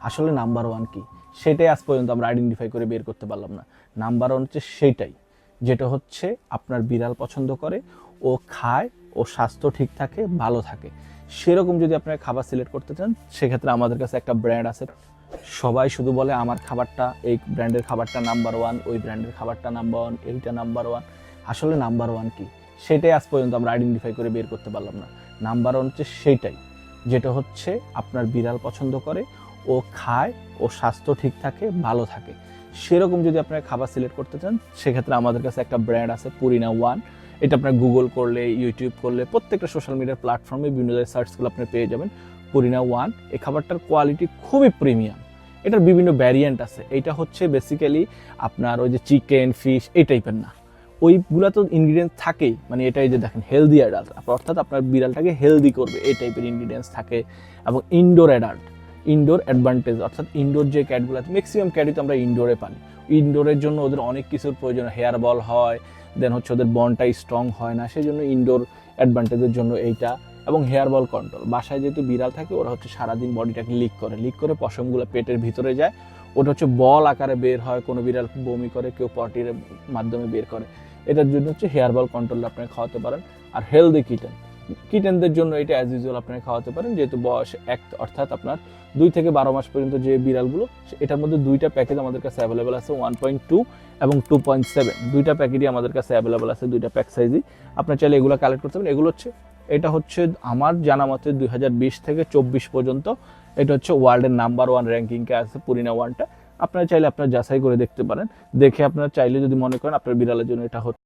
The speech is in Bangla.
আসলে নাম্বার ওয়ান কি সেটাই আজ পর্যন্ত আমরা আইডেন্টিফাই করে বের করতে পারলাম না। নাম্বার ওয়ান হচ্ছে সেইটাই, যেটা হচ্ছে আপনার বিড়াল পছন্দ করে, ও খায়, ও স্বাস্থ্য ঠিক থাকে, ভালো থাকে। সেরকম যদি আপনারা খাবার সিলেক্ট করতে চান, সেক্ষেত্রে আমাদের কাছে একটা ব্র্যান্ড আছে। সবাই শুধু বলে আমার খাবারটা, এই ব্র্যান্ডের খাবারটা নাম্বার ওয়ান, ওই ব্র্যান্ডের খাবারটা নাম্বার ওয়ান, এইটা নাম্বার ওয়ান। আসলে নাম্বার ওয়ান কি সেটাই আজ পর্যন্ত আমরা আইডেন্টিফাই করে বের করতে পারলাম না। নাম্বার ওয়ান হচ্ছে সেইটাই, যেটা হচ্ছে আপনার বিড়াল পছন্দ করে, ও খায়, ও স্বাস্থ্য ঠিক থাকে, ভালো থাকে। সেরকম যদি আপনারা খাবার সিলেক্ট করতে চান, সেক্ষেত্রে আমাদের কাছে একটা ব্র্যান্ড আছে পুরিনা ওয়ান। এটা আপনার গুগল করলে, ইউটিউব করলে, প্রত্যেকটা সোশ্যাল মিডিয়ার প্ল্যাটফর্মে বিভিন্ন জায়গায় সার্চ করলে আপনি পেয়ে যাবেন পুরিনা ওয়ান। এই খাবারটার কোয়ালিটি খুবই প্রিমিয়াম। এটার বিভিন্ন ভ্যারিয়েন্ট আছে। এইটা হচ্ছে বেসিক্যালি আপনার ওই যে চিকেন, ফিশ এই টাইপের না, ওইগুলো তো ইনগ্রিডিয়েন্টস থাকেই, মানে এটাই যে দেখেন হেলদি অ্যাডাল্ট, অর্থাৎ আপনার বিড়ালটাকে হেলদি করবে এই টাইপের ইনগ্রিডিয়েন্টস থাকে। এবং ইনডোর অ্যাডাল্ট, ইনডোর অ্যাডভান্টেজ, অর্থাৎ ইনডোর যে ক্যাটগুলো আছে, ম্যাক্সিমাম ক্যাটই তো আমরা ইনডোরে পাই। ইনডোরের জন্য ওদের অনেক কিছুর প্রয়োজন, হেয়ার বল হয়, দেন হচ্ছে ওদের বনটা স্ট্রং হয় না, সেই জন্য ইনডোর অ্যাডভান্টেজের জন্য এইটা। এবং হেয়ার বল কন্ট্রোল, বাসায় যেহেতু বিড়াল থাকে ওরা হচ্ছে সারাদিন বডিটাকে লিক করে পশমগুলো পেটের ভিতরে যায়, ওটা হচ্ছে বল আকারে বের হয়, কোনো বিড়াল বমি করে, কেউ পটির মাধ্যমে বের করে। এটার জন্য হচ্ছে হেয়ার বল কন্ট্রোল আপনি খাওয়াতে পারেন। আর হেলদি কিটেনদের জন্য এটা অ্যাজ ইউজুয়াল আপনি খাওয়াতে পারেন, যেহেতু বয়স অর্থাৎ আপনার 2 থেকে 12 মাস পর্যন্ত যে বিড়ালগুলো, এটার মধ্যে দুইটা প্যাকেজ আমাদের কাছে অ্যাভেলেবেল আছে, 1.2 এবং 2.7, দুইটা প্যাকেটই আমাদের কাছে অ্যাভেলেবেল আছে, দুইটা প্যাক সাইজই। আপনার চাইলে এগুলো কালেক্ট করতে পারেন। এগুলো হচ্ছে, এটা হচ্ছে আমার জানা মতে 2020 থেকে 24 পর্যন্ত এটা হচ্ছে ওয়ার্ল্ডের নাম্বার ওয়ান র্যাঙ্কিংকে আছে পুরিনা ওয়ানটা। আপনারা চাইলে আপনারা যাচাই করে দেখতে পারেন, দেখে আপনারা চাইলে যদি মনে করেন আপনার বিড়ালের জন্য এটা হচ্ছে